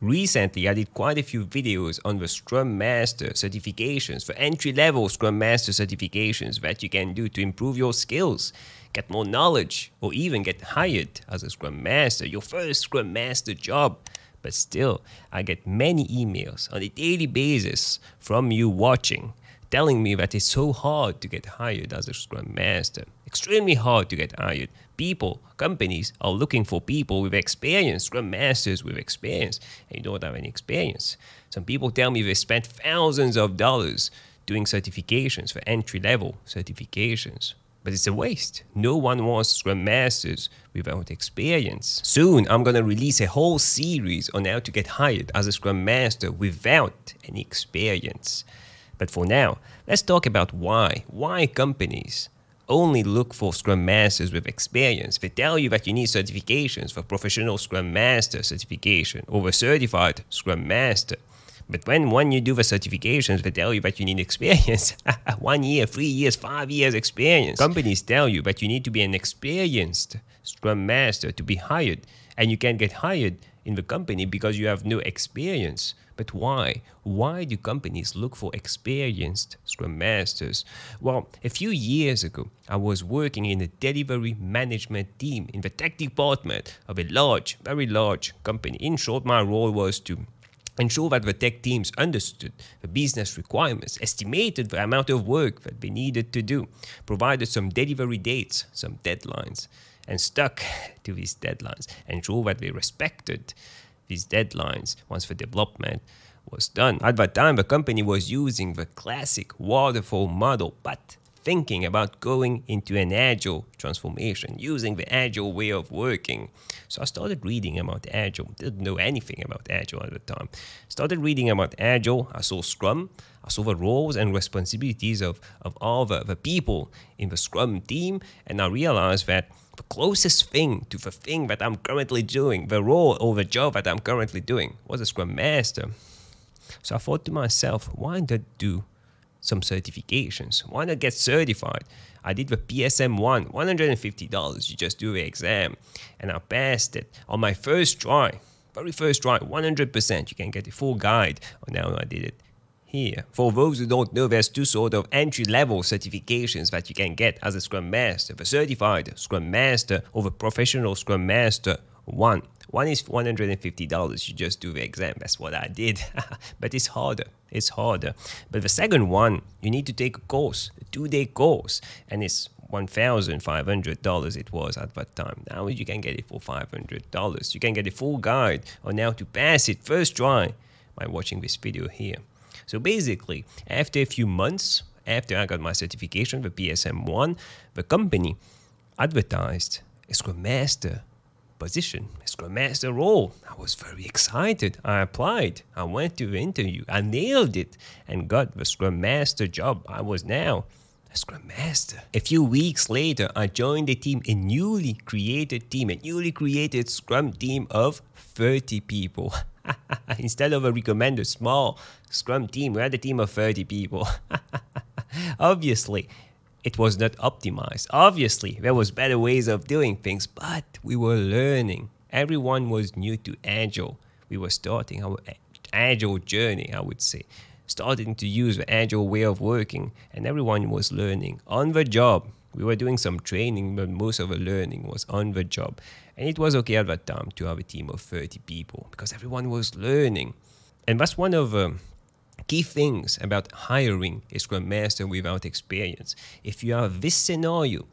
Recently, I did quite a few videos on the Scrum Master certifications, for entry-level Scrum Master certifications that you can do to improve your skills, get more knowledge, or even get hired as a Scrum Master, your first Scrum Master job. But still, I get many emails on a daily basis from you watching, telling me that it's so hard to get hired as a Scrum Master. Extremely hard to get hired. People, companies are looking for people with experience, Scrum Masters with experience, and you don't have any experience. Some people tell me they spent thousands of dollars doing certifications for entry-level certifications. But it's a waste. No one wants Scrum Masters without experience. Soon, I'm going to release a whole series on how to get hired as a Scrum Master without any experience. But for now, let's talk about why. Why companies only look for Scrum Masters with experience. They tell you that you need certifications for Professional Scrum Master certification or a Certified Scrum Master. But when you do the certifications, they tell you that you need experience. 1 year, 3 years, 5 years experience. Companies tell you that you need to be an experienced Scrum Master to be hired. And you can't get hired in the company because you have no experience. But why? Why do companies look for experienced Scrum Masters? Well, a few years ago, I was working in a delivery management team in the tech department of a large, very large company. In short, my role was to ensure that the tech teams understood the business requirements, estimated the amount of work that they needed to do, provided some delivery dates, some deadlines, and stuck to these deadlines, ensure that they respected these deadlines once the development was done. At that time, the company was using the classic waterfall model, but thinking about going into an agile transformation, using the agile way of working. So I started reading about agile. Didn't know anything about agile at the time. Started reading about agile. I saw Scrum. I saw the roles and responsibilities of all the people in the Scrum team, and I realized that the closest thing to the thing that I'm currently doing, the role or the job that I'm currently doing, was a Scrum Master. So I thought to myself, why not do some certifications? Why not get certified? I did the PSM1, $150. You just do the exam. And I passed it on my first try, very first try, 100%. You can get a full guide on how I did it here. For those who don't know, there's two sort of entry-level certifications that you can get as a Scrum Master. The Certified Scrum Master or the Professional Scrum Master 1. One is $150. You just do the exam. That's what I did. But it's harder. It's harder. But the second one, you need to take a course, a 2-day course. And it's $1,500 it was at that time. Now you can get it for $500. You can get a full guide on how to pass it first try by watching this video here. So basically, after a few months, after I got my certification, the PSM1, the company advertised a Scrum Master position, a Scrum Master role. I was very excited. I applied. I went to the interview. I nailed it and got the Scrum Master job. I was now a Scrum Master. A few weeks later, I joined a team, a newly created Scrum team of 30 people. Instead of a recommended small Scrum team, we had a team of 30 people. Obviously, it was not optimized. Obviously, there was better ways of doing things, but we were learning. Everyone was new to Agile. We were starting our Agile journey, I would say. Starting to use the Agile way of working, and everyone was learning on the job. We were doing some training, but most of the learning was on the job. And it was okay at that time to have a team of 30 people because everyone was learning. And that's one of the key things about hiring a Scrum Master without experience. If you have this scenario,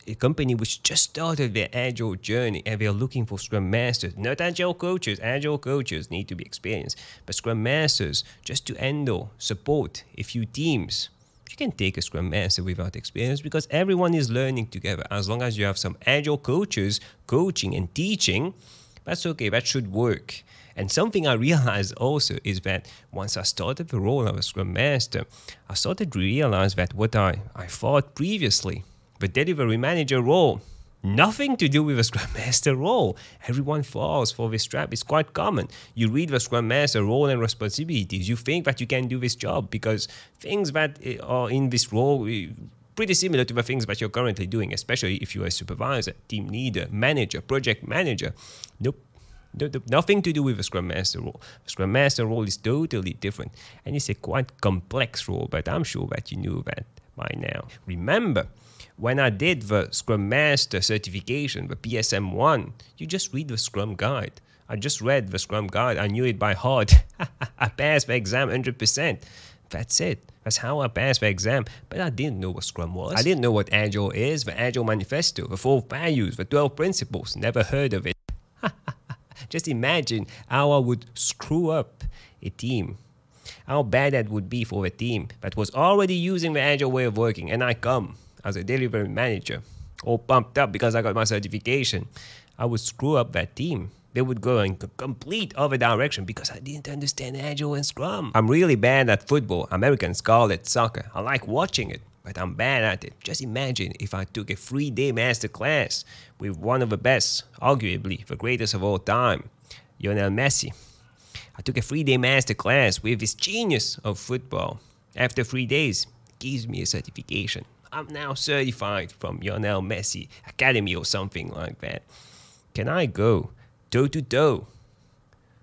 a company which just started their Agile journey and they're looking for Scrum Masters, not Agile coaches. Agile coaches need to be experienced, but Scrum Masters just to handle, support a few teams. You can take a Scrum Master without experience because everyone is learning together. As long as you have some Agile coaches coaching and teaching, that's okay, that should work. And something I realized also is that once I started the role of a Scrum Master, I started to realize that what I thought previously, the delivery manager role, nothing to do with the Scrum Master role. Everyone falls for this trap. It's quite common. You read the Scrum Master role and responsibilities. You think that you can do this job because things that are in this role pretty similar to the things that you're currently doing, especially if you're a supervisor, team leader, manager, project manager. Nope. Nothing to do with the Scrum Master role. The Scrum Master role is totally different, and it's a quite complex role, but I'm sure that you knew that by now. Remember, when I did the Scrum Master certification, the PSM1, you just read the Scrum Guide. I just read the Scrum Guide. I knew it by heart. I passed the exam 100%. That's it. That's how I passed the exam. But I didn't know what Scrum was. I didn't know what Agile is, the Agile Manifesto, the 4 values, the 12 principles. Never heard of it. Just imagine how I would screw up a team. How bad that would be for a team that was already using the Agile way of working. And I come as a delivery manager, all pumped up because I got my certification. I would screw up that team. They would go in complete other direction because I didn't understand Agile and Scrum. I'm really bad at football. Americans call it soccer. I like watching it, but I'm bad at it. Just imagine if I took a 3-day masterclass with one of the best, arguably the greatest of all time, Lionel Messi. I took a 3-day masterclass with this genius of football. After 3 days, he gives me a certification. I'm now certified from Lionel Messi Academy or something like that. Can I go toe-to-toe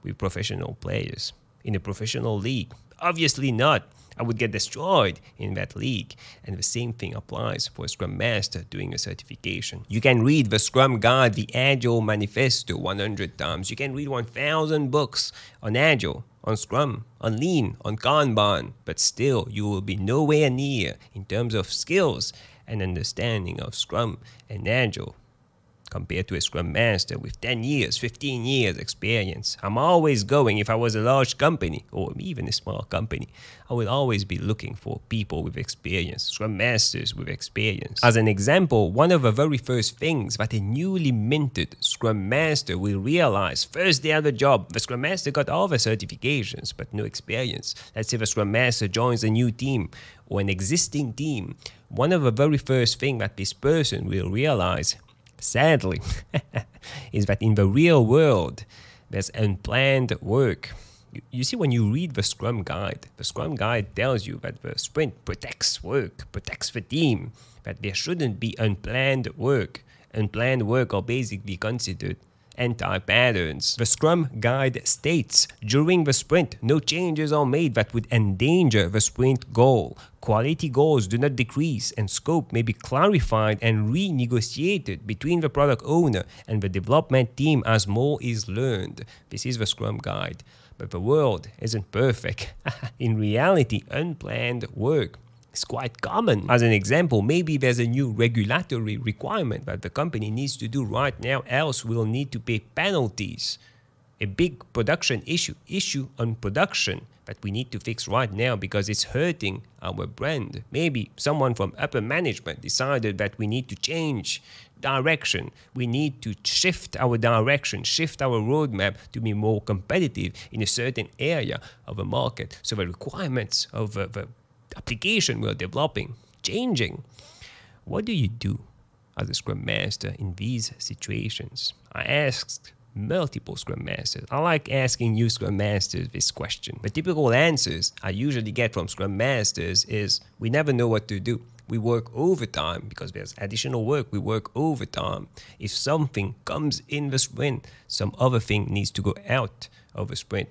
with professional players in a professional league? Obviously not. I would get destroyed in that league. And the same thing applies for a Scrum Master doing a certification. You can read the Scrum Guide, the Agile Manifesto 100 times. You can read 1,000 books on Agile, on Scrum, on Lean, on Kanban. But still, you will be nowhere near in terms of skills and understanding of Scrum and Agile compared to a Scrum Master with 10 years, 15 years experience. I'm always going, if I was a large company or even a small company, I would always be looking for people with experience, Scrum Masters with experience. As an example, one of the very first things that a newly minted Scrum Master will realize first day of the job, the Scrum Master got all the certifications but no experience. Let's say the Scrum Master joins a new team or an existing team. One of the very first things that this person will realize, sadly, is that in the real world, there's unplanned work. You see, when you read the Scrum Guide tells you that the sprint protects work, protects the team, that there shouldn't be unplanned work. Unplanned work are basically considered anti-patterns. The Scrum Guide states, during the sprint, no changes are made that would endanger the sprint goal. Quality goals do not decrease, and scope may be clarified and renegotiated between the product owner and the development team as more is learned. This is the Scrum Guide. But the world isn't perfect. In reality, unplanned work is quite common. As an example, maybe there's a new regulatory requirement that the company needs to do right now, else we'll need to pay penalties. A big production issue on production that we need to fix right now because it's hurting our brand. Maybe someone from upper management decided that we need to change direction. We need to shift our direction, shift our roadmap to be more competitive in a certain area of the market. So the requirements of the application we're developing, changing. What do you do as a Scrum Master in these situations? I asked multiple Scrum Masters. I like asking you Scrum Masters this question. The typical answers I usually get from Scrum Masters is, we never know what to do. We work overtime because there's additional work. We work overtime. If something comes in the sprint, some other thing needs to go out of the sprint.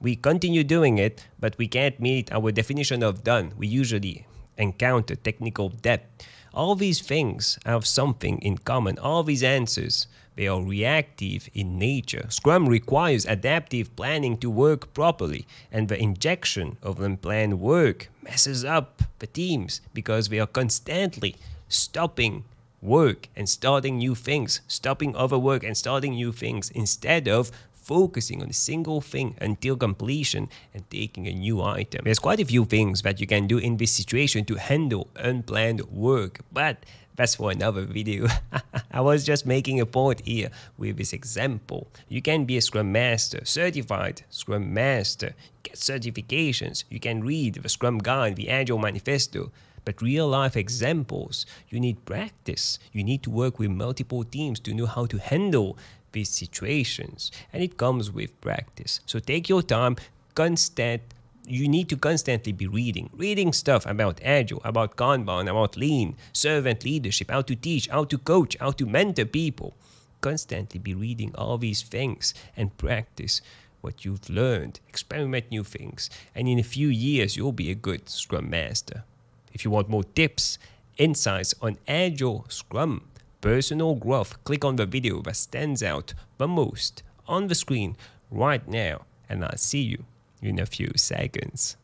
We continue doing it, but we can't meet our definition of done. We usually encounter technical debt. All these things have something in common. All these answers, they are reactive in nature. Scrum requires adaptive planning to work properly, and the injection of unplanned work messes up the teams because they are constantly stopping work and starting new things, stopping other work and starting new things instead of focusing on a single thing until completion and taking a new item. There's quite a few things that you can do in this situation to handle unplanned work, but that's for another video. I was just making a point here with this example. You can be a Scrum Master, certified Scrum Master, get certifications, you can read the Scrum Guide, the Agile Manifesto, but real life examples, you need practice. You need to work with multiple teams to know how to handle these situations, and it comes with practice. So take your time, you need to constantly be reading stuff about Agile, about Kanban, about Lean, servant leadership, how to teach, how to coach, how to mentor people. constantly be reading all these things and practice what you've learned, experiment new things, and in a few years you'll be a good Scrum Master. If you want more tips, insights on Agile, Scrum, personal growth, click on the video that stands out the most on the screen right now, and I'll see you in a few seconds.